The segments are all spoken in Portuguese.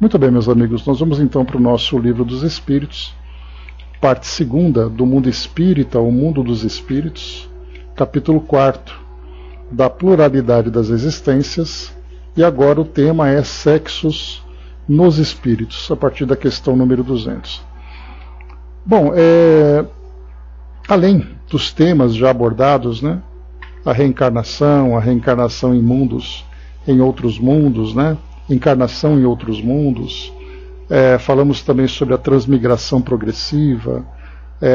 Muito bem, meus amigos, nós vamos então para o nosso Livro dos Espíritos, parte 2 do Mundo Espírita, o Mundo dos Espíritos, capítulo 4, da pluralidade das existências, e agora o tema é sexos nos espíritos, a partir da questão número 200. Bom, além dos temas já abordados, né, a reencarnação em mundos, em outros mundos, né, encarnação em outros mundos, falamos também sobre a transmigração progressiva,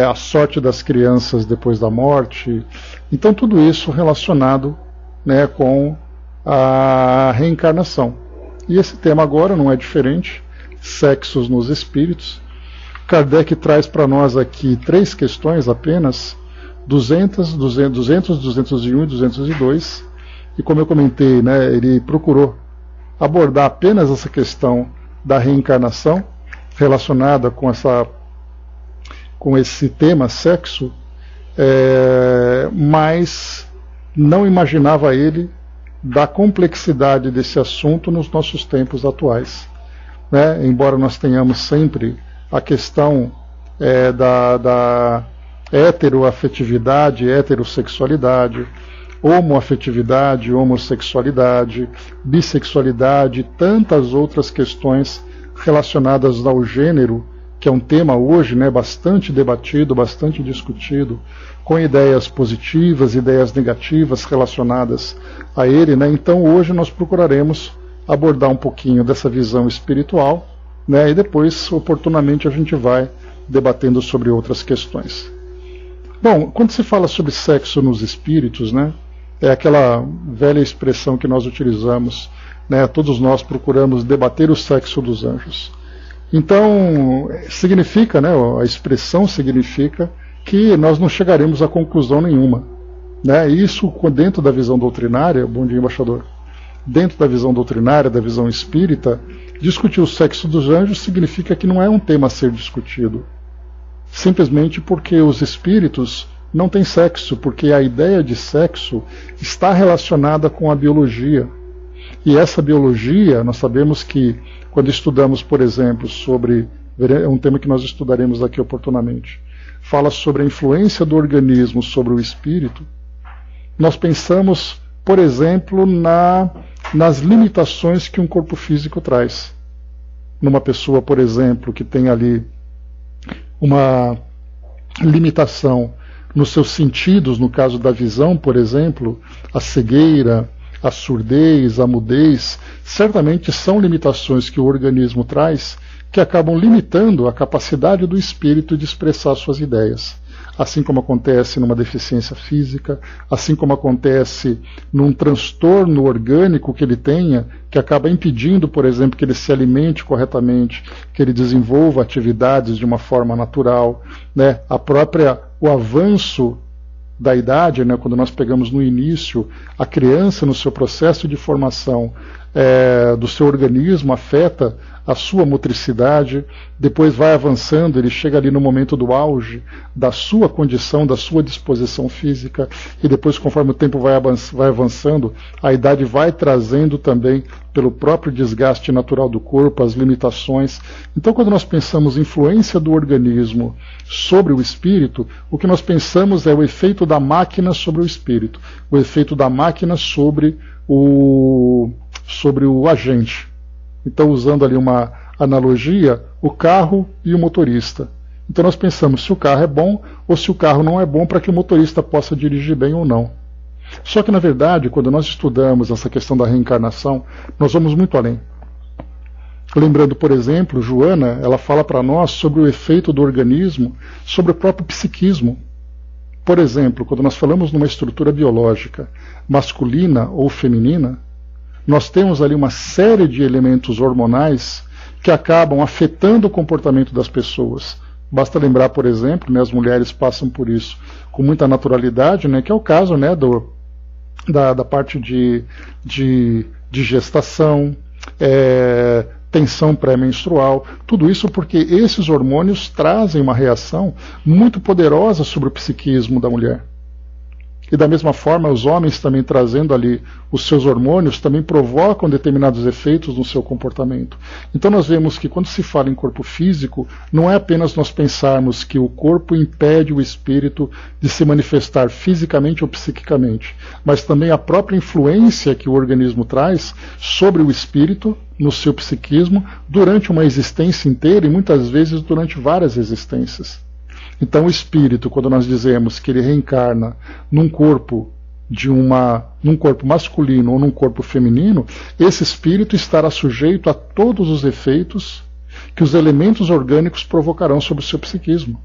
a sorte das crianças depois da morte, então tudo isso relacionado, né, com a reencarnação. E esse tema agora não é diferente, sexos nos espíritos. Kardec traz para nós aqui 3 questões apenas, 200, 201 e 202, e como eu comentei, né, ele procurou abordar apenas essa questão da reencarnação relacionada com esse tema sexo, mas não imaginava ele da complexidade desse assunto nos nossos tempos atuais, né? Embora nós tenhamos sempre a questão da heteroafetividade, heterossexualidade, homoafetividade, homossexualidade, bissexualidade e tantas outras questões relacionadas ao gênero, que é um tema hoje, né, bastante debatido, bastante discutido, com ideias positivas, ideias negativas relacionadas a ele, né? Então hoje nós procuraremos abordar um pouquinho dessa visão espiritual, né, e depois, oportunamente, a gente vai debatendo sobre outras questões. Bom, quando se fala sobre sexo nos espíritos, né, é aquela velha expressão que nós utilizamos, né, todos nós procuramos debater o sexo dos anjos. Então, significa, né, a expressão significa que nós não chegaremos a conclusão nenhuma, né? Isso dentro da visão doutrinária, bom dia, embaixador, dentro da visão doutrinária, da visão espírita, discutir o sexo dos anjos significa que não é um tema a ser discutido, simplesmente porque os espíritos não têm sexo, porque a ideia de sexo está relacionada com a biologia. E essa biologia, nós sabemos que quando estudamos, por exemplo, sobre, é um tema que nós estudaremos aqui oportunamente, fala sobre a influência do organismo sobre o espírito, nós pensamos, por exemplo, nas limitações que um corpo físico traz. Numa pessoa, por exemplo, que tem ali uma limitação nos seus sentidos, no caso da visão, por exemplo, a cegueira, a surdez, a mudez, certamente são limitações que o organismo traz que acabam limitando a capacidade do espírito de expressar suas ideias. Assim como acontece numa deficiência física, assim como acontece num transtorno orgânico que ele tenha, que acaba impedindo, por exemplo, que ele se alimente corretamente, que ele desenvolva atividades de uma forma natural, né? O avanço da idade, né, quando nós pegamos no início a criança no seu processo de formação do seu organismo, afeta a sua motricidade, depois vai avançando, ele chega ali no momento do auge da sua condição, da sua disposição física, e depois, conforme o tempo vai avançando, a idade vai trazendo também, pelo próprio desgaste natural do corpo, as limitações. Então, quando nós pensamos em influência do organismo sobre o espírito, o que nós pensamos é o efeito da máquina sobre o espírito, o efeito da máquina sobre o agente. Então, usando ali uma analogia, o carro e o motorista. Então nós pensamos se o carro é bom ou se o carro não é bom para que o motorista possa dirigir bem ou não. Só que, na verdade, quando nós estudamos essa questão da reencarnação, nós vamos muito além. Lembrando, por exemplo, Joana, ela fala para nós sobre o efeito do organismo sobre o próprio psiquismo. Por exemplo, quando nós falamos numa estrutura biológica masculina ou feminina, nós temos ali uma série de elementos hormonais que acabam afetando o comportamento das pessoas. Basta lembrar, por exemplo, né, as mulheres passam por isso com muita naturalidade, né, que é o caso, né, da parte de gestação, tensão pré-menstrual, tudo isso porque esses hormônios trazem uma reação muito poderosa sobre o psiquismo da mulher. E da mesma forma, os homens também trazendo ali os seus hormônios também provocam determinados efeitos no seu comportamento. Então nós vemos que quando se fala em corpo físico, não é apenas nós pensarmos que o corpo impede o espírito de se manifestar fisicamente ou psiquicamente, mas também a própria influência que o organismo traz sobre o espírito, no seu psiquismo, durante uma existência inteira e muitas vezes durante várias existências. Então o espírito, quando nós dizemos que ele reencarna num corpo num corpo masculino ou num corpo feminino, esse espírito estará sujeito a todos os efeitos que os elementos orgânicos provocarão sobre o seu psiquismo.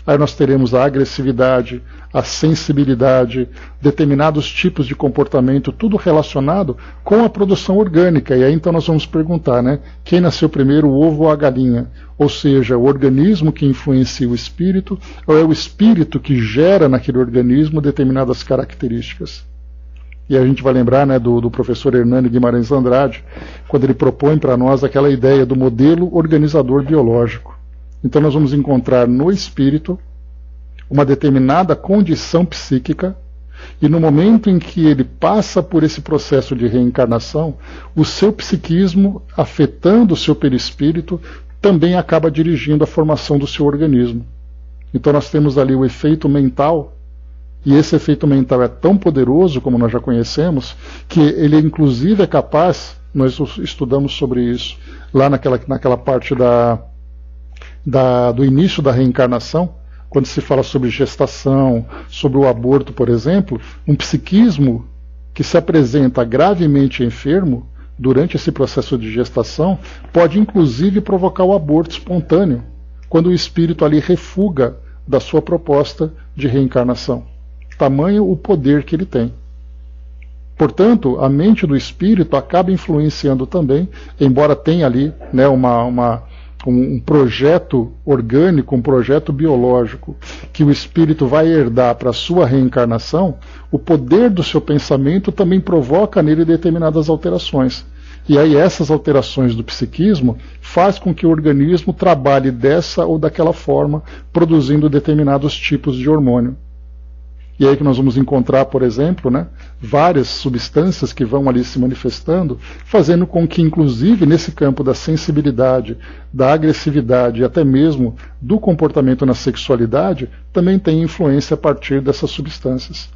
Aí nós teremos a agressividade, a sensibilidade, determinados tipos de comportamento, tudo relacionado com a produção orgânica. E aí então nós vamos perguntar, né? Quem nasceu primeiro, o ovo ou a galinha? Ou seja, o organismo que influencia o espírito, ou é o espírito que gera naquele organismo determinadas características? E a gente vai lembrar, né, do professor Hernani Guimarães Andrade, quando ele propõe para nós aquela ideia do modelo organizador biológico. Então nós vamos encontrar no espírito uma determinada condição psíquica, e no momento em que ele passa por esse processo de reencarnação, o seu psiquismo, afetando o seu perispírito, também acaba dirigindo a formação do seu organismo. Então nós temos ali o efeito mental, e esse efeito mental é tão poderoso, como nós já conhecemos, que ele inclusive é capaz, nós estudamos sobre isso lá naquela parte do início da reencarnação, quando se fala sobre gestação, sobre o aborto, por exemplo, um psiquismo que se apresenta gravemente enfermo durante esse processo de gestação pode inclusive provocar o aborto espontâneo, quando o espírito ali refuga da sua proposta de reencarnação. Tamanho o poder que ele tem. Portanto, a mente do espírito acaba influenciando também, embora tenha ali, né, um projeto orgânico, um projeto biológico que o espírito vai herdar para a sua reencarnação, o poder do seu pensamento também provoca nele determinadas alterações. E aí essas alterações do psiquismo faz com que o organismo trabalhe dessa ou daquela forma, produzindo determinados tipos de hormônio. E aí que nós vamos encontrar, por exemplo, né, várias substâncias que vão ali se manifestando, fazendo com que, inclusive, nesse campo da sensibilidade, da agressividade e até mesmo do comportamento na sexualidade, também tem influência a partir dessas substâncias.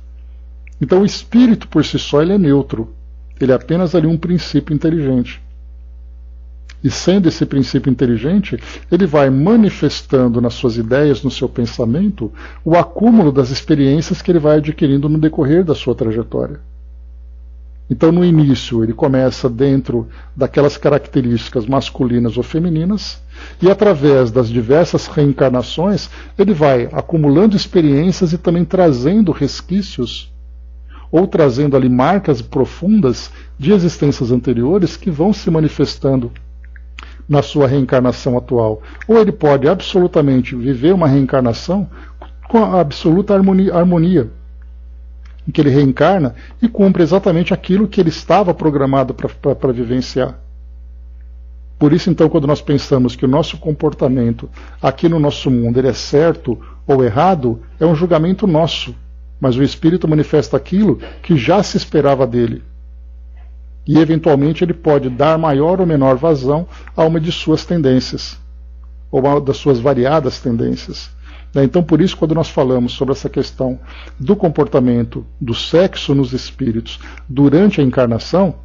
Então o espírito por si só ele é neutro, ele é apenas ali um princípio inteligente. E sendo esse princípio inteligente, ele vai manifestando nas suas ideias, no seu pensamento, o acúmulo das experiências que ele vai adquirindo no decorrer da sua trajetória. Então, no início, ele começa dentro daquelas características masculinas ou femininas, e através das diversas reencarnações, ele vai acumulando experiências e também trazendo resquícios, ou trazendo ali marcas profundas de existências anteriores que vão se manifestando na sua reencarnação atual. Ou ele pode absolutamente viver uma reencarnação com a absoluta harmonia, em que ele reencarna e cumpre exatamente aquilo que ele estava programado para vivenciar. Por isso, então, quando nós pensamos que o nosso comportamento aqui no nosso mundo ele é certo ou errado, é um julgamento nosso, mas o Espírito manifesta aquilo que já se esperava dele. E, eventualmente, ele pode dar maior ou menor vazão a uma de suas tendências, ou uma das suas variadas tendências. Então, por isso, quando nós falamos sobre essa questão do comportamento do sexo nos espíritos durante a encarnação,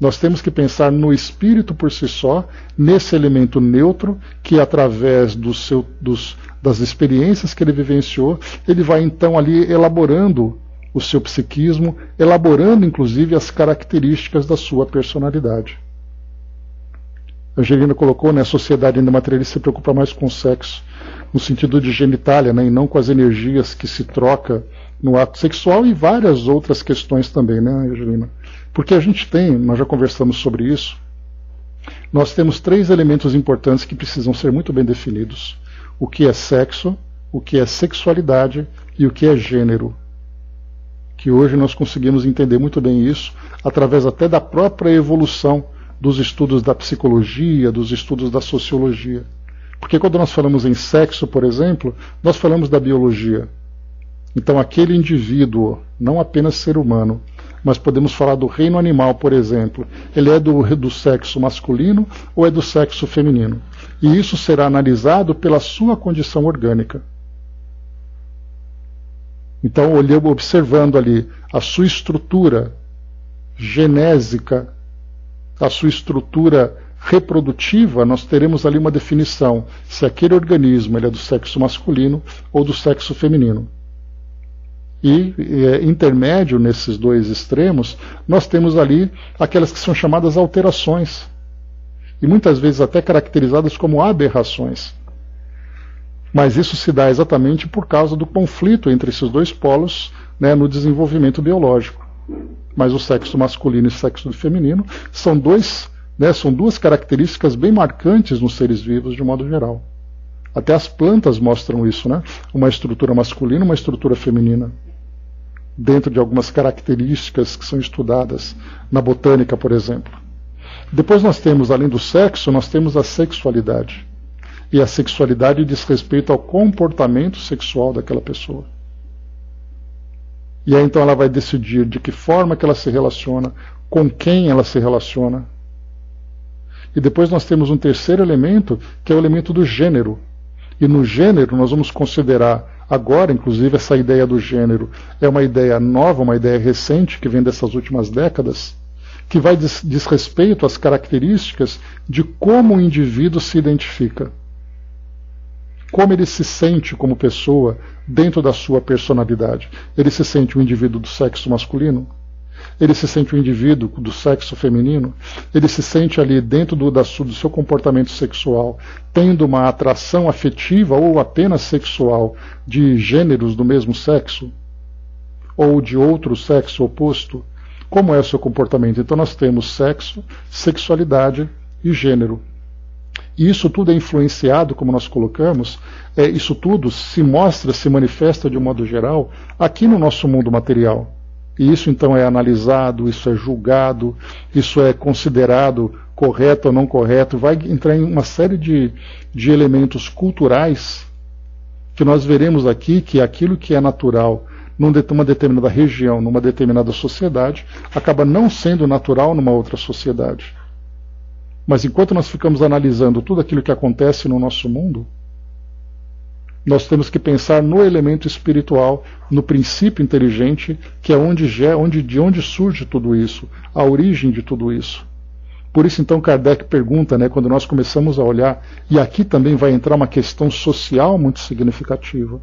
nós temos que pensar no espírito por si só, nesse elemento neutro, que através das experiências que ele vivenciou, ele vai então ali elaborando o seu psiquismo, elaborando inclusive as características da sua personalidade. A Angelina colocou, né, a sociedade ainda materialista se preocupa mais com o sexo, no sentido de genitália, né, e não com as energias que se troca no ato sexual e várias outras questões também, né, Angelina? Porque a gente tem, nós já conversamos sobre isso, nós temos 3 elementos importantes que precisam ser muito bem definidos. O que é sexo, o que é sexualidade e o que é gênero. Que hoje nós conseguimos entender muito bem isso, através até da própria evolução dos estudos da psicologia, dos estudos da sociologia. Porque quando nós falamos em sexo, por exemplo, nós falamos da biologia. Então aquele indivíduo, não apenas ser humano, mas podemos falar do reino animal, por exemplo, ele é do sexo masculino ou é do sexo feminino? E isso será analisado pela sua condição orgânica. Então, observando ali a sua estrutura genésica, a sua estrutura reprodutiva, nós teremos ali uma definição se aquele organismo ele é do sexo masculino ou do sexo feminino. E intermédio nesses dois extremos, nós temos ali aquelas que são chamadas alterações, e muitas vezes até caracterizadas como aberrações. Mas isso se dá exatamente por causa do conflito entre esses dois polos, né, no desenvolvimento biológico. Mas o sexo masculino e o sexo feminino são duas características bem marcantes nos seres vivos de modo geral. Até as plantas mostram isso, né? Uma estrutura masculina e uma estrutura feminina, dentro de algumas características que são estudadas na botânica, por exemplo. Depois nós temos, além do sexo, nós temos a sexualidade. E a sexualidade diz respeito ao comportamento sexual daquela pessoa. E aí então ela vai decidir de que forma que ela se relaciona, com quem ela se relaciona. E depois nós temos um terceiro elemento, que é o elemento do gênero. E no gênero nós vamos considerar agora, inclusive, essa ideia do gênero é uma ideia nova, uma ideia recente, que vem dessas últimas décadas, que vai diz respeito às características de como o indivíduo se identifica. Como ele se sente como pessoa dentro da sua personalidade. Ele se sente um indivíduo do sexo masculino? Ele se sente um indivíduo do sexo feminino? Ele se sente ali dentro do seu comportamento sexual, tendo uma atração afetiva ou apenas sexual de gêneros do mesmo sexo? Ou de outro sexo oposto? Como é o seu comportamento? Então nós temos sexo, sexualidade e gênero. E isso tudo é influenciado, como nós colocamos, isso tudo se mostra, se manifesta de um modo geral aqui no nosso mundo material. E isso então é analisado, isso é julgado, isso é considerado correto ou não correto, vai entrar em uma série de elementos culturais que nós veremos aqui que aquilo que é natural numa determinada região, numa determinada sociedade, acaba não sendo natural numa outra sociedade. Mas enquanto nós ficamos analisando tudo aquilo que acontece no nosso mundo, nós temos que pensar no elemento espiritual, no princípio inteligente, que é de onde surge tudo isso, a origem de tudo isso. Por isso então Kardec pergunta, né, quando nós começamos a olhar, e aqui também vai entrar uma questão social muito significativa.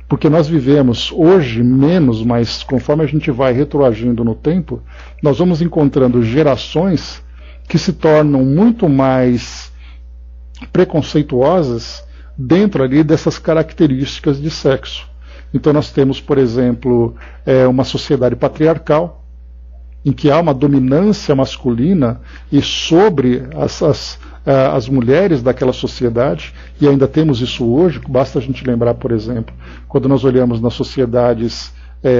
Porque nós vivemos hoje menos, mas conforme a gente vai retroagindo no tempo, nós vamos encontrando gerações que se tornam muito mais preconceituosas dentro ali dessas características de sexo. Então nós temos, por exemplo, uma sociedade patriarcal, em que há uma dominância masculina e sobre as mulheres daquela sociedade, e ainda temos isso hoje, basta a gente lembrar, por exemplo, quando nós olhamos nas sociedades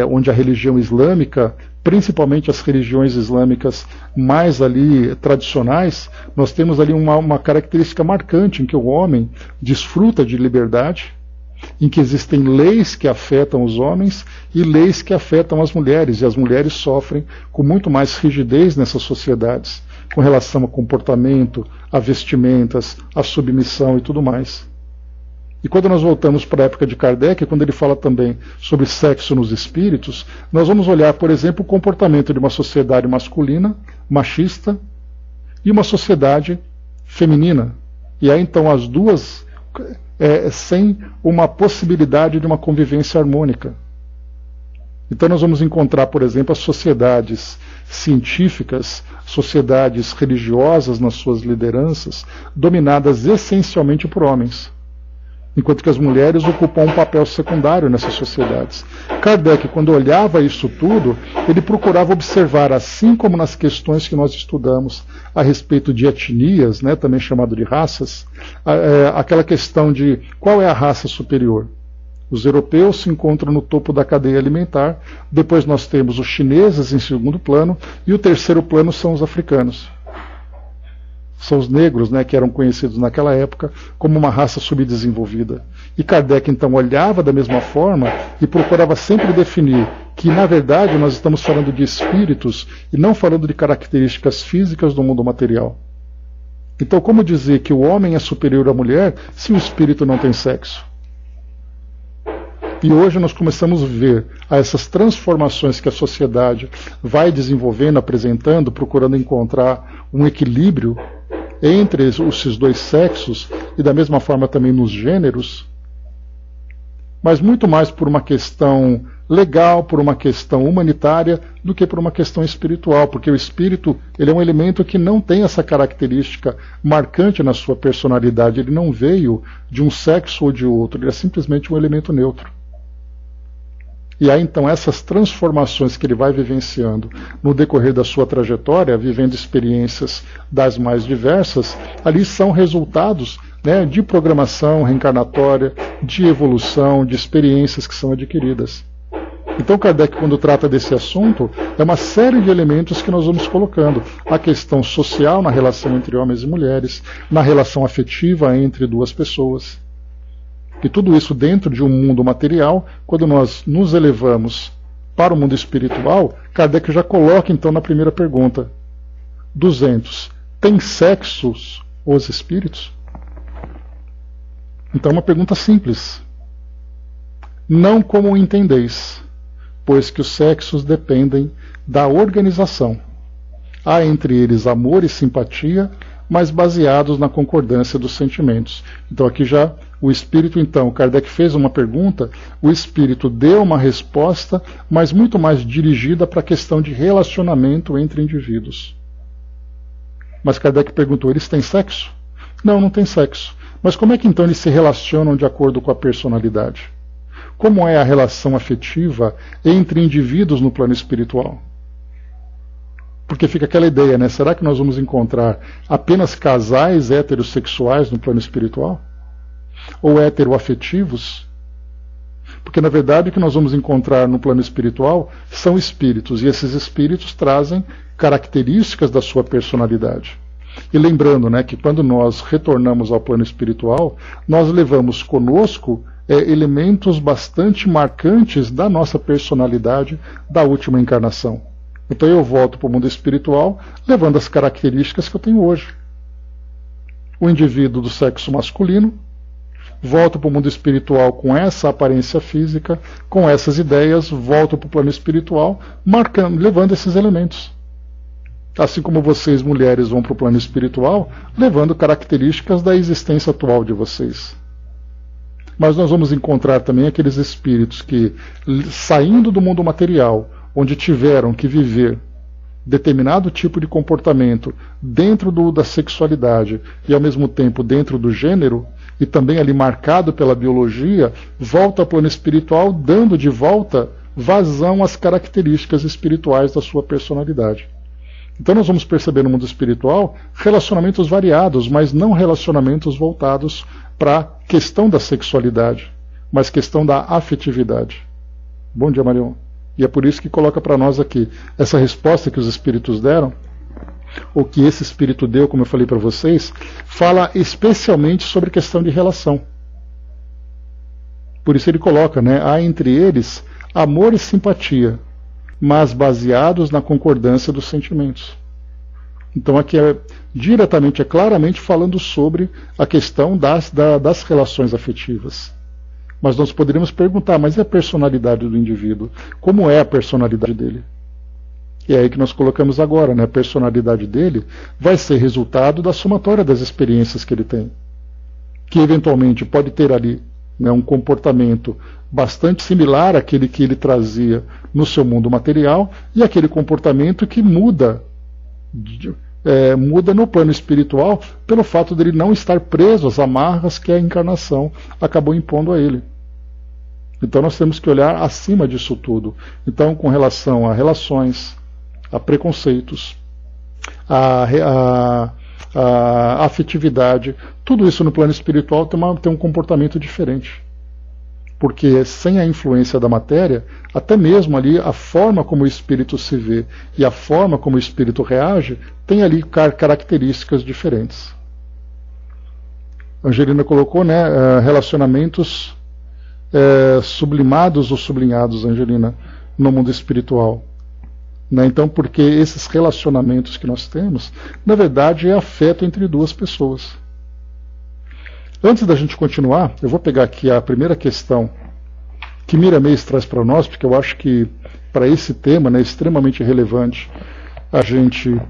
onde a religião islâmica, principalmente as religiões islâmicas mais ali tradicionais, nós temos ali uma característica marcante em que o homem desfruta de liberdade, em que existem leis que afetam os homens e leis que afetam as mulheres, e as mulheres sofrem com muito mais rigidez nessas sociedades, com relação ao comportamento, a vestimentas, a submissão e tudo mais. E quando nós voltamos para a época de Kardec, quando ele fala também sobre sexo nos espíritos, nós vamos olhar, por exemplo, o comportamento de uma sociedade masculina, machista, e uma sociedade feminina. E aí então as duas sem uma possibilidade de uma convivência harmônica. Então nós vamos encontrar, por exemplo, as sociedades científicas, sociedades religiosas nas suas lideranças, dominadas essencialmente por homens, enquanto que as mulheres ocupam um papel secundário nessas sociedades. Kardec, quando olhava isso tudo, ele procurava observar, assim como nas questões que nós estudamos a respeito de etnias, né, também chamado de raças, aquela questão de qual é a raça superior. Os europeus se encontram no topo da cadeia alimentar, depois nós temos os chineses em segundo plano, e o terceiro plano são os africanos. São os negros, né, que eram conhecidos naquela época como uma raça subdesenvolvida. E Kardec então olhava da mesma forma e procurava sempre definir que, na verdade, nós estamos falando de espíritos e não falando de características físicas do mundo material. Então, como dizer que o homem é superior à mulher se o espírito não tem sexo? E hoje nós começamos a ver essas transformações que a sociedade vai desenvolvendo, apresentando, procurando encontrar um equilíbrio entre esses dois sexos e da mesma forma também nos gêneros, mas muito mais por uma questão legal, por uma questão humanitária, do que por uma questão espiritual, porque o espírito ele é um elemento que não tem essa característica marcante na sua personalidade, ele não veio de um sexo ou de outro, ele é simplesmente um elemento neutro. E aí então essas transformações que ele vai vivenciando no decorrer da sua trajetória, vivendo experiências das mais diversas, ali são resultados, né, de programação reencarnatória, de evolução, de experiências que são adquiridas. Então Kardec, quando trata desse assunto, é uma série de elementos que nós vamos colocando. A questão social na relação entre homens e mulheres, na relação afetiva entre duas pessoas. E tudo isso dentro de um mundo material, quando nós nos elevamos para o mundo espiritual, Kardec já coloca então na primeira pergunta. 200. Tem sexos os espíritos? Então é uma pergunta simples. Não como entendeis, pois que os sexos dependem da organização. Há entre eles amor e simpatia, mas baseados na concordância dos sentimentos. Então aqui já o espírito, então, Kardec fez uma pergunta, o espírito deu uma resposta, mas muito mais dirigida para a questão de relacionamento entre indivíduos. Mas Kardec perguntou, eles têm sexo? Não, não tem sexo. Mas como é que então eles se relacionam de acordo com a personalidade? Como é a relação afetiva entre indivíduos no plano espiritual? Porque fica aquela ideia, né? Será que nós vamos encontrar apenas casais heterossexuais no plano espiritual? Ou heteroafetivos? Porque na verdade o que nós vamos encontrar no plano espiritual são espíritos, e esses espíritos trazem características da sua personalidade. E lembrando, né, que quando nós retornamos ao plano espiritual, nós levamos conosco elementos bastante marcantes da nossa personalidade da última encarnação. Então eu volto para o mundo espiritual levando as características que eu tenho hoje. O indivíduo do sexo masculino, volto para o mundo espiritual com essa aparência física, com essas ideias, volto para o plano espiritual, levando esses elementos. Assim como vocês, mulheres, vão para o plano espiritual, levando características da existência atual de vocês. Mas nós vamos encontrar também aqueles espíritos que, saindo do mundo material, onde tiveram que viver determinado tipo de comportamento dentro da sexualidade e ao mesmo tempo dentro do gênero, e também ali marcado pela biologia, volta ao plano espiritual, dando de volta vazão às características espirituais da sua personalidade. Então nós vamos perceber no mundo espiritual relacionamentos variados, mas não relacionamentos voltados para a questão da sexualidade, mas questão da afetividade. Bom dia, Marion. E é por isso que coloca para nós aqui essa resposta que os espíritos deram, ou que esse espírito deu, como eu falei para vocês, fala especialmente sobre questão de relação. Por isso ele coloca, né, há entre eles amor e simpatia, mas baseados na concordância dos sentimentos. Então aqui é claramente falando sobre a questão das relações afetivas. Mas nós poderíamos perguntar, mas e a personalidade do indivíduo? Como é a personalidade dele? E é aí que nós colocamos agora, né? A personalidade dele vai ser resultado da somatória das experiências que ele tem. Que eventualmente pode ter ali, né, um comportamento bastante similar àquele que ele trazia no seu mundo material, e aquele comportamento que muda no plano espiritual pelo fato dele não estar preso às amarras que a encarnação acabou impondo a ele. Então nós temos que olhar acima disso tudo. Então, com relação a relações, a preconceitos, a afetividade, tudo isso no plano espiritual tem um comportamento diferente. Porque sem a influência da matéria, até mesmo ali a forma como o espírito se vê e a forma como o espírito reage tem ali características diferentes. A Angelina colocou, né, relacionamentos sublimados ou sublinhados, Angelina, no mundo espiritual. Né? Então, porque esses relacionamentos que nós temos, na verdade, é afeto entre duas pessoas. Antes da gente continuar, eu vou pegar aqui a primeira questão que Miramês traz para nós, porque eu acho que para esse tema, né, é extremamente relevante a gente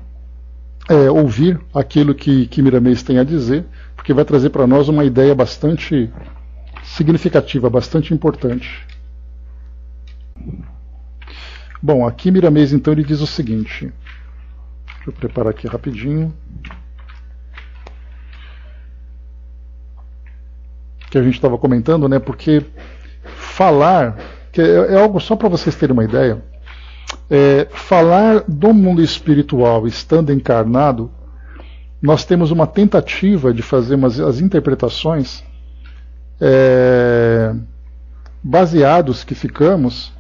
ouvir aquilo que Miramês tem a dizer, porque vai trazer para nós uma ideia bastante significativa, bastante importante. Bom, aqui Miramês então ele diz o seguinte, deixa eu preparar aqui rapidinho, que a gente estava comentando, né? Porque falar, que é algo só para vocês terem uma ideia, falar do mundo espiritual estando encarnado, nós temos uma tentativa de fazer as interpretações baseados que ficamos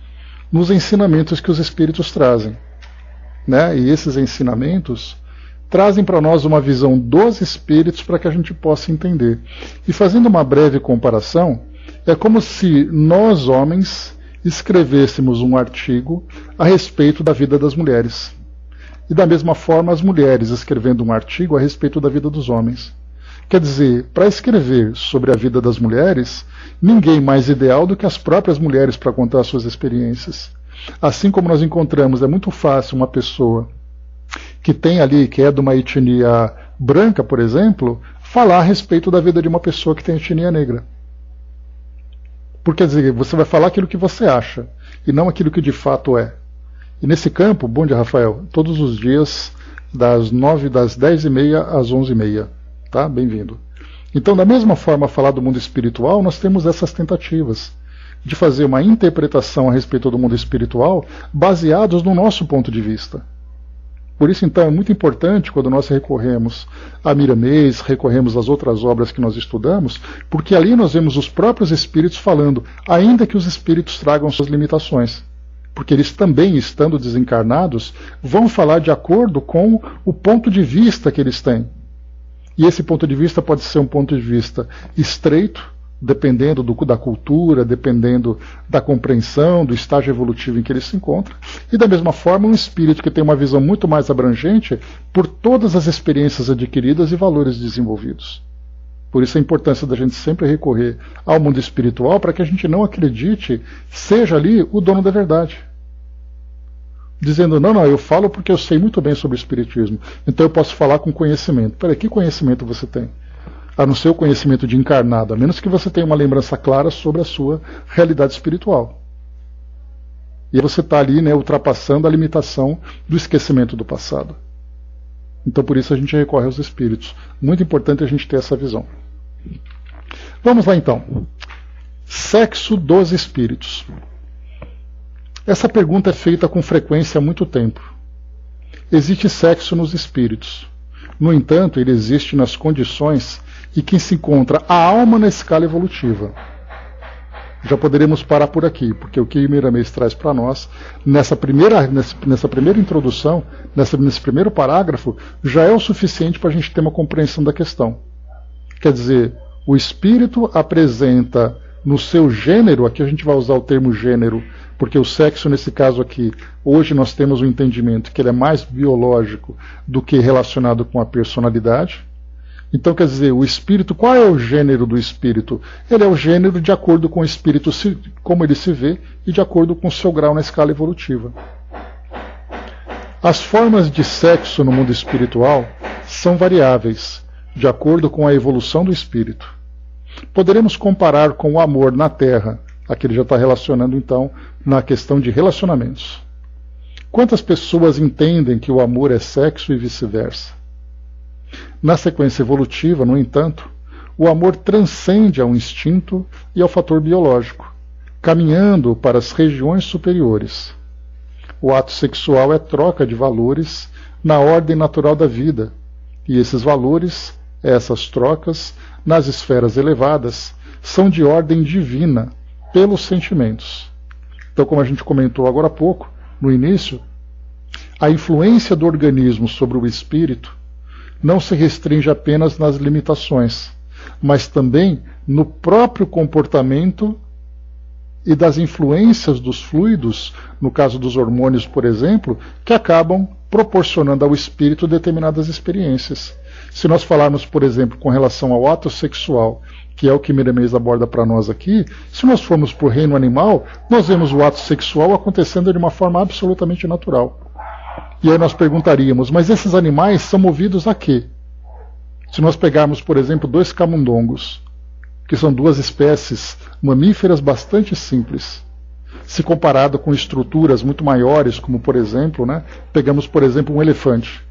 nos ensinamentos que os espíritos trazem, né? E esses ensinamentos trazem para nós uma visão dos espíritos para que a gente possa entender. E fazendo uma breve comparação, é como se nós, homens, escrevêssemos um artigo a respeito da vida das mulheres. E da mesma forma, as mulheres escrevendo um artigo a respeito da vida dos homens. Quer dizer, para escrever sobre a vida das mulheres, ninguém mais ideal do que as próprias mulheres para contar as suas experiências. Assim como nós encontramos, é muito fácil uma pessoa que tem ali, que é de uma etnia branca, por exemplo, falar a respeito da vida de uma pessoa que tem etnia negra. Porque, quer dizer, você vai falar aquilo que você acha, e não aquilo que de fato é. E nesse campo, bom dia, Rafael, todos os dias, das 10h30 às 11h30. Tá? Bem-vindo. Então, da mesma forma, falar do mundo espiritual, nós temos essas tentativas de fazer uma interpretação a respeito do mundo espiritual baseados no nosso ponto de vista. Por isso, então, é muito importante quando nós recorremos a Miramês, recorremos às outras obras que nós estudamos, porque ali nós vemos os próprios espíritos falando, ainda que os espíritos tragam suas limitações. Porque eles também, estando desencarnados, vão falar de acordo com o ponto de vista que eles têm. E esse ponto de vista pode ser um ponto de vista estreito, dependendo da cultura, dependendo da compreensão, do estágio evolutivo em que ele se encontra, e da mesma forma um espírito que tem uma visão muito mais abrangente por todas as experiências adquiridas e valores desenvolvidos. Por isso a importância da gente sempre recorrer ao mundo espiritual para que a gente não acredite seja ali o dono da verdade. Dizendo, não, eu falo porque eu sei muito bem sobre o espiritismo, então eu posso falar com conhecimento. Peraí, que conhecimento você tem? A não ser o conhecimento de encarnado, a menos que você tenha uma lembrança clara sobre a sua realidade espiritual. E aí você está ali, né, ultrapassando a limitação do esquecimento do passado. Então por isso a gente recorre aos espíritos. Muito importante a gente ter essa visão. Vamos lá então. Sexo dos espíritos. Essa pergunta é feita com frequência há muito tempo. Existe sexo nos espíritos. No entanto, ele existe nas condições em que se encontra a alma na escala evolutiva. Já poderemos parar por aqui, porque o que Miramês traz para nós, nessa primeira introdução, nesse primeiro parágrafo, já é o suficiente para a gente ter uma compreensão da questão. Quer dizer, o espírito apresenta no seu gênero, aqui a gente vai usar o termo gênero, porque o sexo nesse caso aqui, hoje nós temos um entendimento que ele é mais biológico do que relacionado com a personalidade. Então, quer dizer, o espírito, qual é o gênero do espírito? Ele é o gênero de acordo com o espírito, como ele se vê, e de acordo com o seu grau na escala evolutiva. As formas de sexo no mundo espiritual são variáveis, de acordo com a evolução do espírito. Poderemos comparar com o amor na Terra, aqui ele já está relacionando então na questão de relacionamentos. Quantas pessoas entendem que o amor é sexo e vice-versa? Na sequência evolutiva, no entanto, o amor transcende ao instinto e ao fator biológico, caminhando para as regiões superiores. O ato sexual é troca de valores na ordem natural da vida, e esses valores, essas trocas, nas esferas elevadas, são de ordem divina pelos sentimentos. Então, como a gente comentou agora há pouco, no início, a influência do organismo sobre o espírito não se restringe apenas nas limitações, mas também no próprio comportamento e das influências dos fluidos, no caso dos hormônios, por exemplo, que acabam proporcionando ao espírito determinadas experiências. Se nós falarmos, por exemplo, com relação ao ato sexual, que é o que Miramês aborda para nós aqui, se nós formos para o reino animal, nós vemos o ato sexual acontecendo de uma forma absolutamente natural. E aí nós perguntaríamos, mas esses animais são movidos a quê? Se nós pegarmos, por exemplo, 2 camundongos, que são 2 espécies mamíferas bastante simples, se comparado com estruturas muito maiores, como por exemplo, pegamos por exemplo um elefante.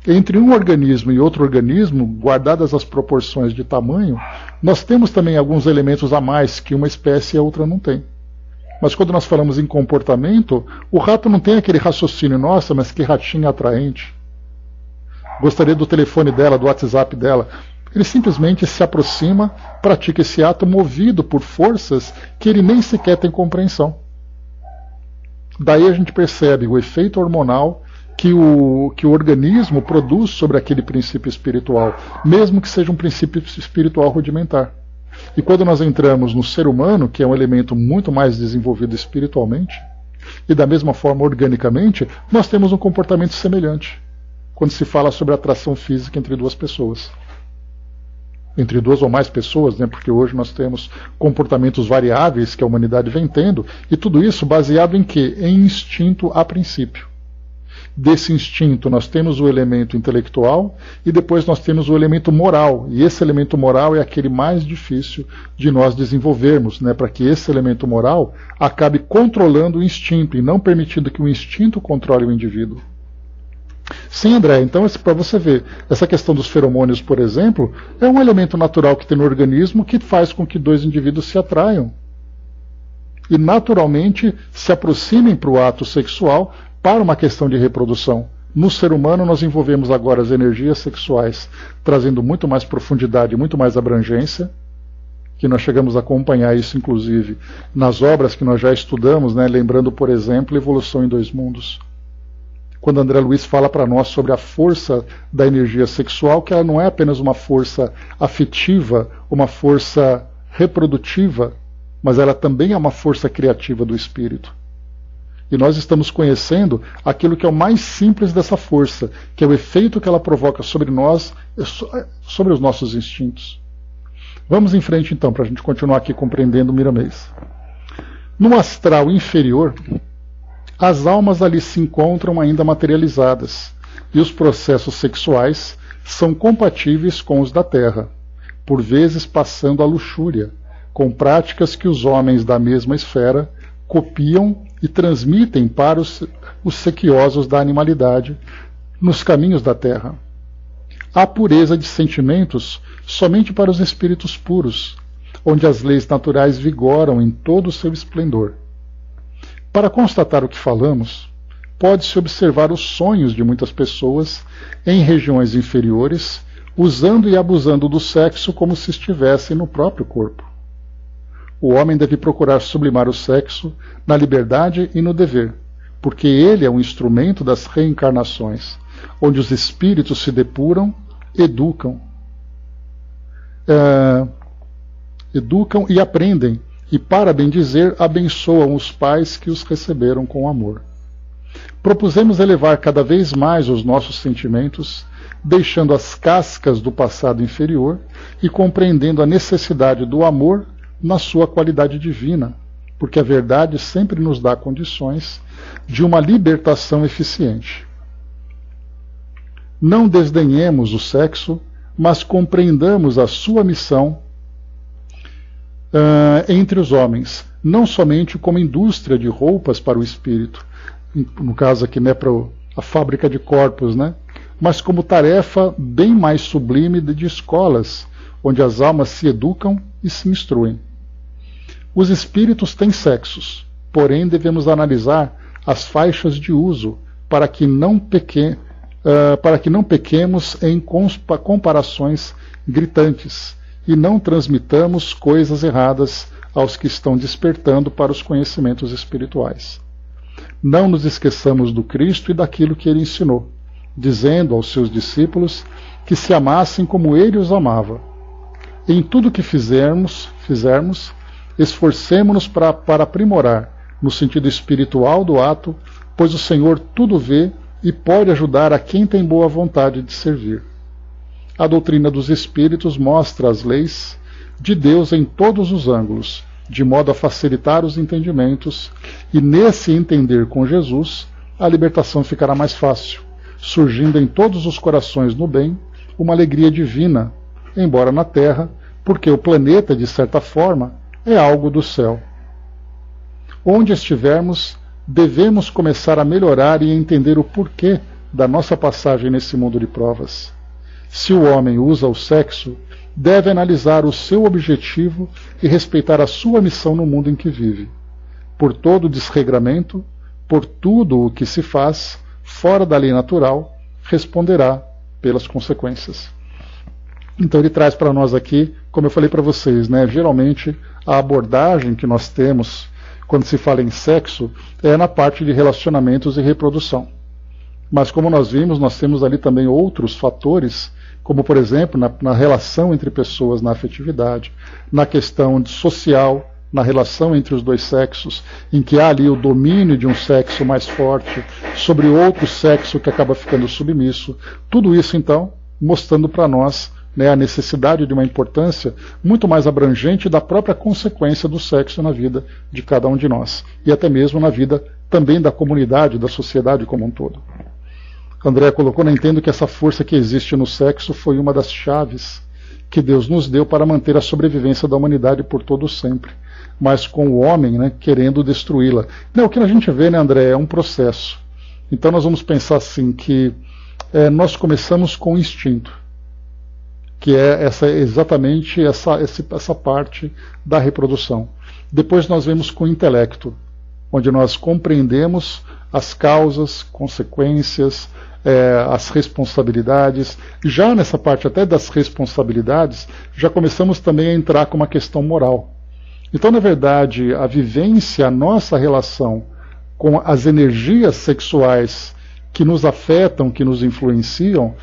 Entre um organismo e outro organismo, guardadas as proporções de tamanho, nós temos também alguns elementos a mais que uma espécie e a outra não tem. Mas quando nós falamos em comportamento, o rato não tem aquele raciocínio, nossa, mas que ratinho atraente. Gostaria do telefone dela, do WhatsApp dela. Ele simplesmente se aproxima, pratica esse ato movido por forças que ele nem sequer tem compreensão. Daí a gente percebe o efeito hormonal que o organismo produz sobre aquele princípio espiritual, mesmo que seja um princípio espiritual rudimentar. E quando nós entramos no ser humano, que é um elemento muito mais desenvolvido espiritualmente, e da mesma forma organicamente, nós temos um comportamento semelhante, quando se fala sobre atração física entre 2 pessoas. Entre 2 ou mais pessoas, porque hoje nós temos comportamentos variáveis que a humanidade vem tendo, e tudo isso baseado em quê? Em instinto a princípio. Desse instinto nós temos o elemento intelectual e depois nós temos o elemento moral, e esse elemento moral é aquele mais difícil de nós desenvolvermos, para que esse elemento moral acabe controlando o instinto e não permitindo que o instinto controle o indivíduo. Sim, André, então para você ver, essa questão dos feromônios, por exemplo, é um elemento natural que tem no organismo que faz com que 2 indivíduos se atraiam e naturalmente se aproximem para o ato sexual para uma questão de reprodução. No ser humano nós envolvemos agora as energias sexuais, trazendo muito mais profundidade, muito mais abrangência, que nós chegamos a acompanhar isso inclusive nas obras que nós já estudamos, lembrando, por exemplo, Evolução em 2 Mundos. Quando André Luiz fala para nós sobre a força da energia sexual, que ela não é apenas uma força afetiva, uma força reprodutiva, mas ela também é uma força criativa do espírito. E nós estamos conhecendo aquilo que é o mais simples dessa força, que é o efeito que ela provoca sobre nós, sobre os nossos instintos. Vamos em frente então, para a gente continuar aqui compreendendo o Miramês. No astral inferior, as almas ali se encontram ainda materializadas, e os processos sexuais são compatíveis com os da Terra, por vezes passando à luxúria, com práticas que os homens da mesma esfera copiam e transmitem para os sequiosos da animalidade nos caminhos da Terra. Há pureza de sentimentos somente para os espíritos puros, onde as leis naturais vigoram em todo o seu esplendor. Para constatar o que falamos, pode-se observar os sonhos de muitas pessoas em regiões inferiores, usando e abusando do sexo como se estivessem no próprio corpo. O homem deve procurar sublimar o sexo na liberdade e no dever, porque ele é um instrumento das reencarnações, onde os espíritos se depuram, educam e aprendem, e, para bem dizer, abençoam os pais que os receberam com amor. Propusemos elevar cada vez mais os nossos sentimentos, deixando as cascas do passado inferior e compreendendo a necessidade do amor na sua qualidade divina, porque a verdade sempre nos dá condições de uma libertação eficiente. Não desdenhemos o sexo, mas compreendamos a sua missão entre os homens, não somente como indústria de roupas para o espírito, no caso aqui para a fábrica de corpos, mas como tarefa bem mais sublime de escolas, onde as almas se educam e se instruem. Os espíritos têm sexos, porém devemos analisar as faixas de uso para que não pequemos em comparações gritantes e não transmitamos coisas erradas aos que estão despertando para os conhecimentos espirituais. Não nos esqueçamos do Cristo e daquilo que ele ensinou, dizendo aos seus discípulos que se amassem como ele os amava. Em tudo que fizermos, esforcemo-nos para aprimorar, no sentido espiritual do ato, pois o Senhor tudo vê e pode ajudar a quem tem boa vontade de servir. A doutrina dos Espíritos mostra as leis de Deus em todos os ângulos, de modo a facilitar os entendimentos, e nesse entender com Jesus, a libertação ficará mais fácil, surgindo em todos os corações no bem uma alegria divina, embora na Terra, porque o planeta, de certa forma, é algo do céu. Onde estivermos, devemos começar a melhorar e entender o porquê da nossa passagem nesse mundo de provas. Se o homem usa o sexo, deve analisar o seu objetivo e respeitar a sua missão no mundo em que vive. Por todo desregramento, por tudo o que se faz, fora da lei natural, responderá pelas consequências. Então ele traz para nós aqui, como eu falei para vocês, né, geralmente a abordagem que nós temos quando se fala em sexo é na parte de relacionamentos e reprodução. Mas como nós vimos, nós temos ali também outros fatores, como por exemplo na relação entre pessoas na afetividade, na questão social, na relação entre os dois sexos, em que há ali o domínio de um sexo mais forte sobre outro sexo que acaba ficando submisso. Tudo isso então mostrando para nós, né, a necessidade de uma importância muito mais abrangente da própria consequência do sexo na vida de cada um de nós, e até mesmo na vida também da comunidade, da sociedade como um todo. André colocou, entendo que essa força que existe no sexo foi uma das chaves que Deus nos deu para manter a sobrevivência da humanidade por todo sempre, mas com o homem, né, querendo destruí-la. O que a gente vê, né, André, é um processo. Então nós vamos pensar assim, que nós começamos com o instinto, que é exatamente essa parte da reprodução. Depois nós vemos com o intelecto, onde nós compreendemos as causas, consequências, as responsabilidades. Já nessa parte até das responsabilidades, já começamos também a entrar com uma questão moral. Então, na verdade, a vivência, a nossa relação com as energias sexuais que nos afetam, que nos influenciam,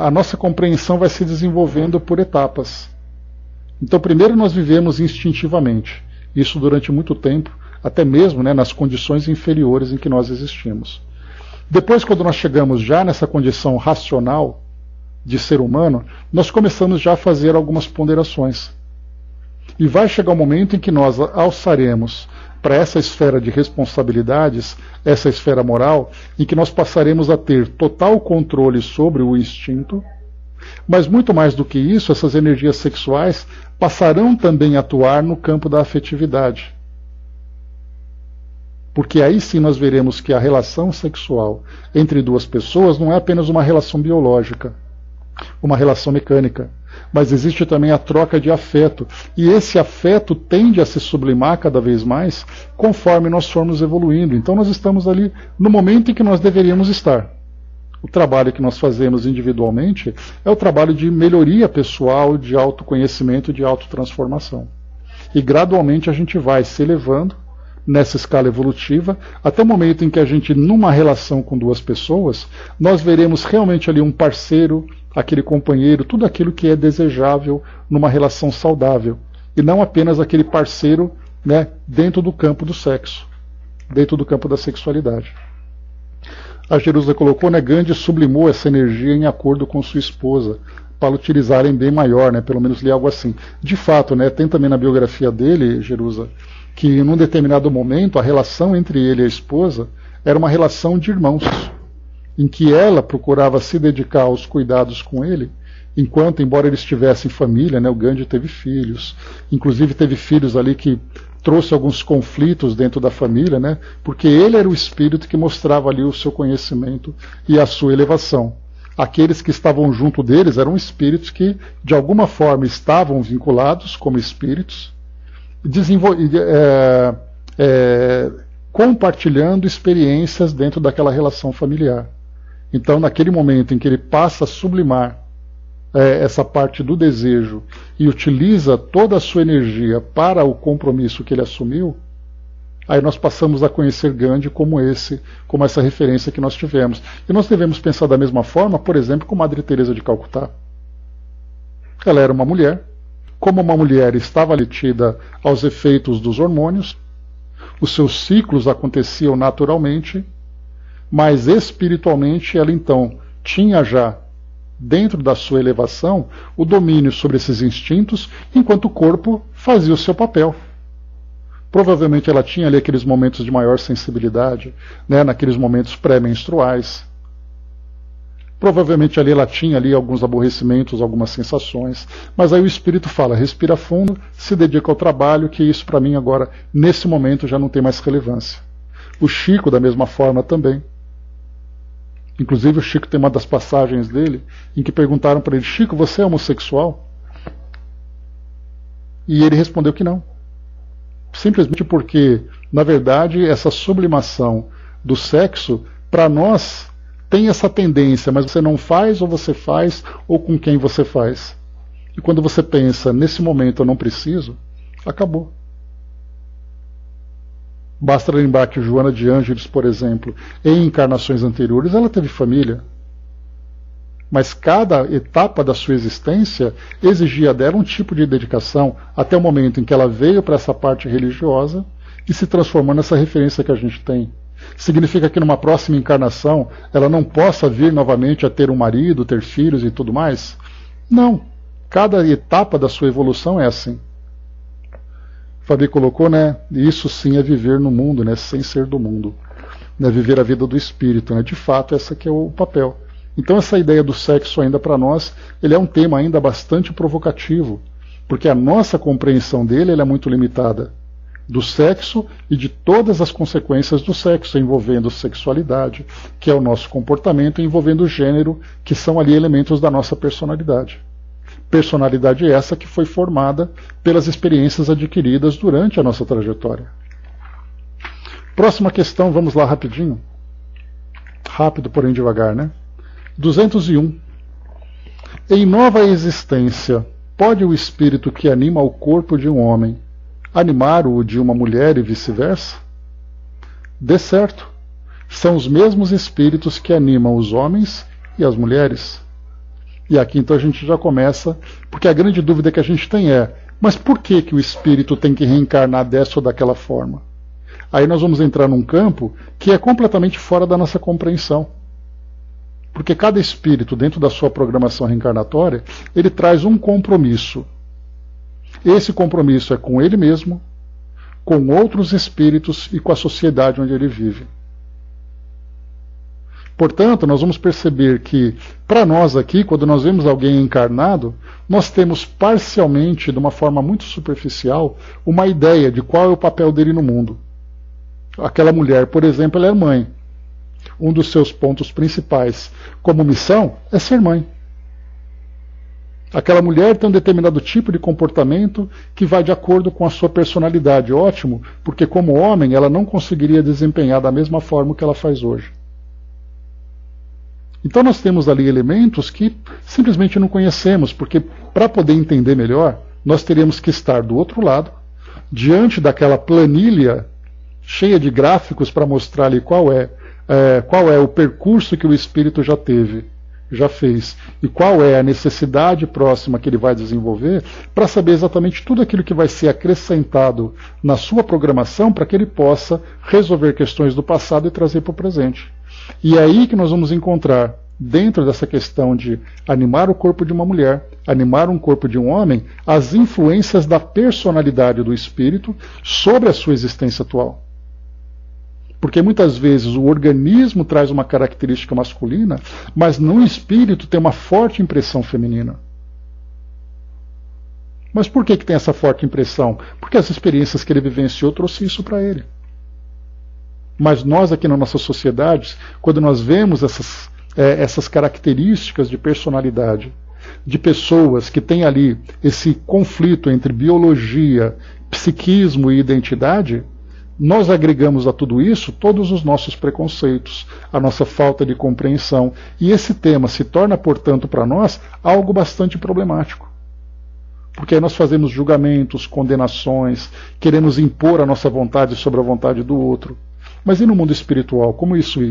a nossa compreensão vai se desenvolvendo por etapas. Então, primeiro nós vivemos instintivamente, isso durante muito tempo, até mesmo, né, nas condições inferiores em que nós existimos. Depois, quando nós chegamos já nessa condição racional de ser humano, nós começamos já a fazer algumas ponderações. E vai chegar um momento em que nós alçaremos para essa esfera de responsabilidades, essa esfera moral, em que nós passaremos a ter total controle sobre o instinto, mas muito mais do que isso, essas energias sexuais passarão também a atuar no campo da afetividade. Porque aí sim nós veremos que a relação sexual entre duas pessoas não é apenas uma relação biológica, uma relação mecânica, mas existe também a troca de afeto, e esse afeto tende a se sublimar cada vez mais conforme nós formos evoluindo. Então nós estamos ali no momento em que nós deveríamos estar. O trabalho que nós fazemos individualmente é o trabalho de melhoria pessoal, de autoconhecimento, de autotransformação. E gradualmente a gente vai se elevando nessa escala evolutiva, até o momento em que a gente, numa relação com duas pessoas, nós veremos realmente ali um parceiro, aquele companheiro, tudo aquilo que é desejável numa relação saudável, e não apenas aquele parceiro, né, dentro do campo do sexo, dentro do campo da sexualidade. A Jerusa colocou, né, Gandhi sublimou essa energia em acordo com sua esposa, para utilizar em bem maior, né, pelo menos li algo assim. De fato, né, tem também na biografia dele, Jerusa, que num determinado momento a relação entre ele e a esposa era uma relação de irmãos, em que ela procurava se dedicar aos cuidados com ele, enquanto, embora eles tivessem família, né, o Gandhi teve filhos, inclusive teve filhos ali que trouxe alguns conflitos dentro da família, né, porque ele era o espírito que mostrava ali o seu conhecimento e a sua elevação. Aqueles que estavam junto deles eram espíritos que, de alguma forma, estavam vinculados como espíritos, compartilhando experiências dentro daquela relação familiar. Então, naquele momento em que ele passa a sublimar essa parte do desejo e utiliza toda a sua energia para o compromisso que ele assumiu, aí nós passamos a conhecer Gandhi como essa referência que nós tivemos. E nós devemos pensar da mesma forma, por exemplo, com Madre Teresa de Calcutá. Ela era uma mulher, como uma mulher estava metida aos efeitos dos hormônios, os seus ciclos aconteciam naturalmente, mas espiritualmente ela então tinha já, dentro da sua elevação, o domínio sobre esses instintos, enquanto o corpo fazia o seu papel. Provavelmente ela tinha ali aqueles momentos de maior sensibilidade, né, naqueles momentos pré-menstruais. Provavelmente ali ela tinha ali alguns aborrecimentos, algumas sensações. Mas aí o espírito fala, respira fundo, se dedica ao trabalho, que isso para mim agora, nesse momento, já não tem mais relevância. O Chico, da mesma forma, também. Inclusive o Chico tem uma das passagens dele em que perguntaram para ele, Chico, você é homossexual? E ele respondeu que não. Simplesmente porque, na verdade, essa sublimação do sexo, para nós, tem essa tendência, mas você não faz, ou você faz, ou com quem você faz. E quando você pensa, nesse momento eu não preciso, acabou. Basta lembrar que Joana de Ângeles, por exemplo, em encarnações anteriores, ela teve família. Mas cada etapa da sua existência exigia dela um tipo de dedicação, até o momento em que ela veio para essa parte religiosa e se transformou nessa referência que a gente tem. Significa que numa próxima encarnação ela não possa vir novamente a ter um marido, ter filhos e tudo mais? Não. Cada etapa da sua evolução é assim. Fabi colocou, né? Isso sim é viver no mundo, né? Sem ser do mundo. Né? Viver a vida do espírito, né? De fato, esse aqui é o papel. Então essa ideia do sexo ainda para nós, ele é um tema ainda bastante provocativo, porque a nossa compreensão dele é muito limitada. Do sexo e de todas as consequências do sexo, envolvendo sexualidade, que é o nosso comportamento, e envolvendo o gênero, que são ali elementos da nossa personalidade. Personalidade essa que foi formada pelas experiências adquiridas durante a nossa trajetória. Próxima questão, vamos lá rapidinho. Rápido, porém devagar, né? 201. Em nova existência, pode o espírito que anima o corpo de um homem animar o de uma mulher e vice-versa? De certo, são os mesmos espíritos que animam os homens e as mulheres. E aqui então a gente já começa, porque a grande dúvida que a gente tem é, mas por que o espírito tem que reencarnar dessa ou daquela forma? Aí nós vamos entrar num campo que é completamente fora da nossa compreensão. Porque cada espírito, dentro da sua programação reencarnatória, ele traz um compromisso. Esse compromisso é com ele mesmo, com outros espíritos e com a sociedade onde ele vive. Portanto, nós vamos perceber que, para nós aqui, quando nós vemos alguém encarnado, nós temos parcialmente, de uma forma muito superficial, uma ideia de qual é o papel dele no mundo. Aquela mulher, por exemplo, ela é mãe. Um dos seus pontos principais como missão é ser mãe. Aquela mulher tem um determinado tipo de comportamento que vai de acordo com a sua personalidade. Ótimo, porque como homem ela não conseguiria desempenhar da mesma forma que ela faz hoje. Então nós temos ali elementos que simplesmente não conhecemos, porque para poder entender melhor, nós teríamos que estar do outro lado, diante daquela planilha cheia de gráficos para mostrar ali qual é o percurso que o espírito já teve, já fez, e qual é a necessidade próxima que ele vai desenvolver, para saber exatamente tudo aquilo que vai ser acrescentado na sua programação para que ele possa resolver questões do passado e trazer para o presente. E é aí que nós vamos encontrar, dentro dessa questão de animar o corpo de uma mulher, animar um corpo de um homem, as influências da personalidade do espírito sobre a sua existência atual. Porque muitas vezes o organismo traz uma característica masculina, mas no espírito tem uma forte impressão feminina. Mas por que tem essa forte impressão? Porque as experiências que ele vivenciou trouxe isso para ele. Mas nós aqui na nossa sociedade, quando nós vemos essas características de personalidade, de pessoas que têm ali esse conflito entre biologia, psiquismo e identidade, nós agregamos a tudo isso todos os nossos preconceitos, a nossa falta de compreensão, e esse tema se torna, portanto, para nós algo bastante problemático. Porque aí nós fazemos julgamentos, condenações, queremos impor a nossa vontade sobre a vontade do outro. Mas e no mundo espiritual? Como isso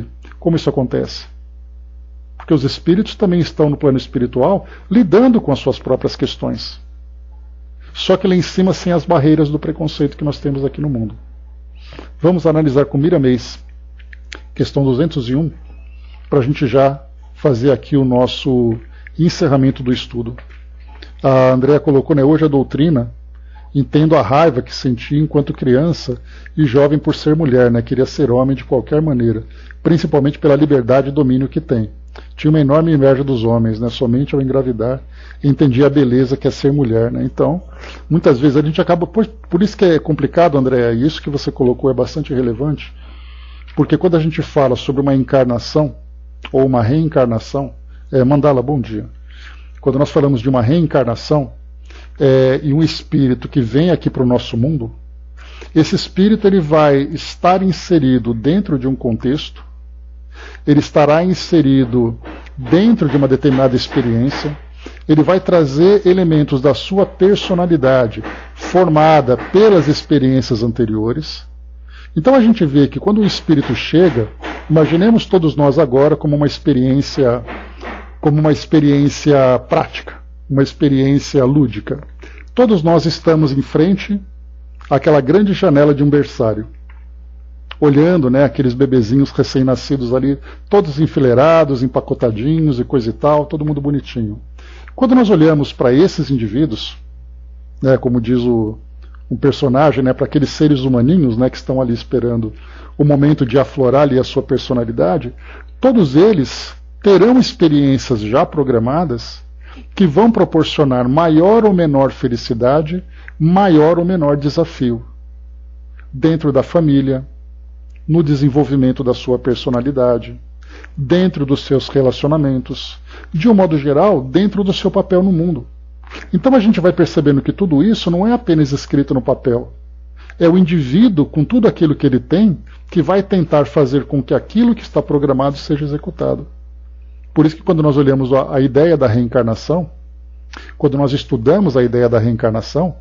acontece? Porque os espíritos também estão no plano espiritual lidando com as suas próprias questões. Só que lá em cima sem as barreiras do preconceito que nós temos aqui no mundo. Vamos analisar com Miramês, questão 201, para a gente já fazer aqui o nosso encerramento do estudo. A Andrea colocou, né, hoje a doutrina, entendo a raiva que senti enquanto criança e jovem por ser mulher, né, queria ser homem de qualquer maneira, principalmente pela liberdade e domínio que tem. Tinha uma enorme inveja dos homens, né, somente ao engravidar entendi a beleza que é ser mulher, né. Então, muitas vezes a gente acaba, por isso que é complicado, Andrea, e isso que você colocou é bastante relevante, porque quando a gente fala sobre uma encarnação ou uma reencarnação, Mandala, bom dia. Quando nós falamos de uma reencarnação e um espírito que vem aqui para o nosso mundo, esse espírito ele vai estar inserido dentro de um contexto, ele estará inserido dentro de uma determinada experiência, ele vai trazer elementos da sua personalidade formada pelas experiências anteriores. Então a gente vê que quando o espírito chega, imaginemos todos nós agora como uma experiência prática, uma experiência lúdica. Todos nós estamos em frente àquela grande janela de um berçário, olhando, né, aqueles bebezinhos recém-nascidos ali, todos enfileirados, empacotadinhos e coisa e tal, todo mundo bonitinho. Quando nós olhamos para esses indivíduos, né, como diz um personagem, né, para aqueles seres humaninhos, né, que estão ali esperando o momento de aflorar ali a sua personalidade, todos eles terão experiências já programadas que vão proporcionar maior ou menor felicidade, maior ou menor desafio dentro da família, no desenvolvimento da sua personalidade, dentro dos seus relacionamentos, de um modo geral, dentro do seu papel no mundo. Então a gente vai percebendo que tudo isso não é apenas escrito no papel. É o indivíduo, com tudo aquilo que ele tem, que vai tentar fazer com que aquilo que está programado seja executado. Por isso que quando nós olhamos a ideia da reencarnação, quando nós estudamos a ideia da reencarnação,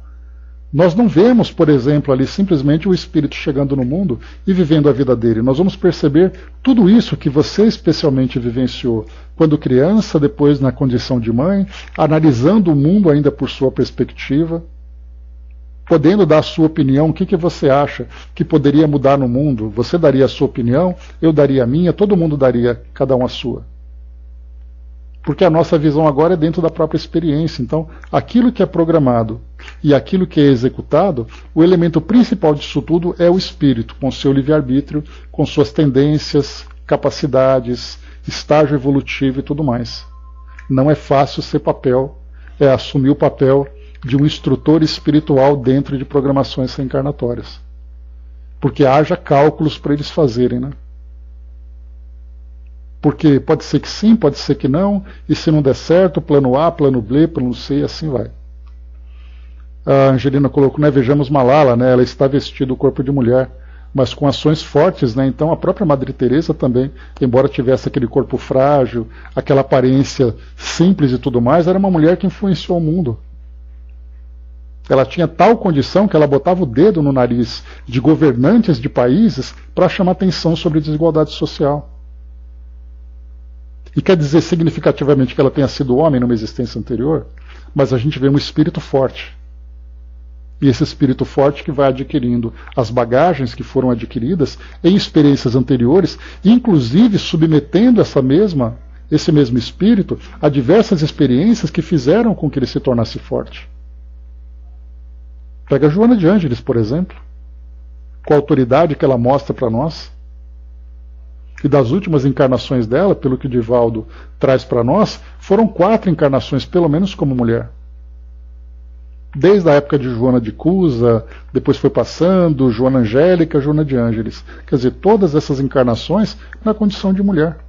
nós não vemos, por exemplo, ali simplesmente o espírito chegando no mundo e vivendo a vida dele. Nós vamos perceber tudo isso que você especialmente vivenciou quando criança, depois na condição de mãe, analisando o mundo ainda por sua perspectiva, podendo dar a sua opinião, o que você acha que poderia mudar no mundo. Você daria a sua opinião, eu daria a minha, todo mundo daria, cada um a sua. Porque a nossa visão agora é dentro da própria experiência. Então, aquilo que é programado e aquilo que é executado, o elemento principal disso tudo é o espírito, com seu livre-arbítrio, com suas tendências, capacidades, estágio evolutivo e tudo mais. Não é fácil ser assumir o papel de um instrutor espiritual dentro de programações reencarnatórias. Porque haja cálculos para eles fazerem, né? Porque pode ser que sim, pode ser que não, e se não der certo, plano A, plano B, plano C, e assim vai. A Angelina colocou, né, vejamos Malala, né, ela está vestida o corpo de mulher, mas com ações fortes, né, então a própria Madre Teresa também, embora tivesse aquele corpo frágil, aquela aparência simples e tudo mais, era uma mulher que influenciou o mundo. Ela tinha tal condição que ela botava o dedo no nariz de governantes de países para chamar atenção sobre desigualdade social. E quer dizer significativamente que ela tenha sido homem numa existência anterior, mas a gente vê um espírito forte. E esse espírito forte que vai adquirindo as bagagens que foram adquiridas em experiências anteriores, inclusive submetendo esse mesmo espírito a diversas experiências que fizeram com que ele se tornasse forte. Pega a Joana de Ângeles, por exemplo, com a autoridade que ela mostra para nós. E das últimas encarnações dela, pelo que o Divaldo traz para nós, foram 4 encarnações, pelo menos como mulher. Desde a época de Joana de Cusa, depois foi passando, Joana Angélica, Joana de Ângeles. Quer dizer, todas essas encarnações na condição de mulher.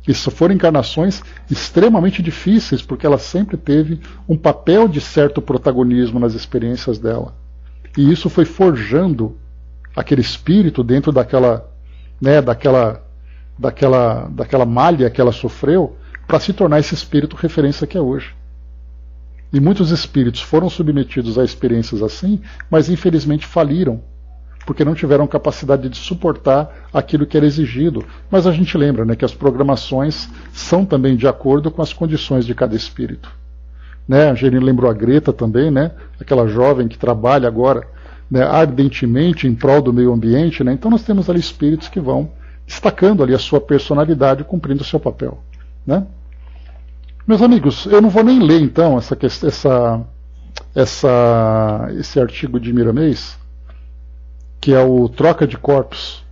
Isso foram encarnações extremamente difíceis, porque ela sempre teve um papel de certo protagonismo nas experiências dela. E isso foi forjando aquele espírito dentro daquela, né, daquela malha que ela sofreu, para se tornar esse espírito referência que é hoje. E muitos espíritos foram submetidos a experiências assim, mas infelizmente faliram, porque não tiveram capacidade de suportar aquilo que era exigido. Mas a gente lembra, né, que as programações são também de acordo com as condições de cada espírito. Né, a Geni lembrou a Greta também, né, aquela jovem que trabalha agora, né, ardentemente em prol do meio ambiente. Né, então nós temos ali espíritos que vão destacando ali a sua personalidade, cumprindo o seu papel. Né? Meus amigos, eu não vou nem ler então esse artigo de Miramês, que é o Troca de Corpos,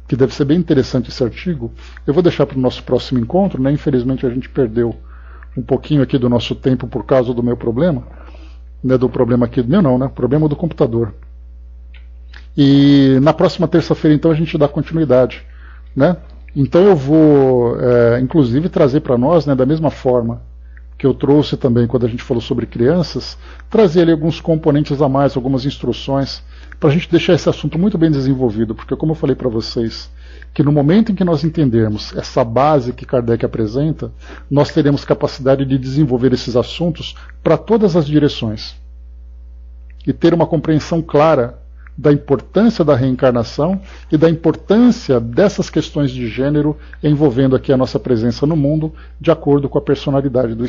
que deve ser bem interessante esse artigo. Eu vou deixar para o nosso próximo encontro, né? Infelizmente a gente perdeu um pouquinho aqui do nosso tempo por causa do meu problema, né? Do problema aqui, meu não, né? Problema do computador. E na próxima terça-feira então a gente dá continuidade, né? Então eu vou, inclusive, trazer para nós, né, da mesma forma que eu trouxe também quando a gente falou sobre crianças, trazer ali alguns componentes a mais, algumas instruções, para a gente deixar esse assunto muito bem desenvolvido, porque como eu falei para vocês, que no momento em que nós entendermos essa base que Kardec apresenta, nós teremos capacidade de desenvolver esses assuntos para todas as direções e ter uma compreensão clara da importância da reencarnação e da importância dessas questões de gênero envolvendo aqui a nossa presença no mundo de acordo com a personalidade do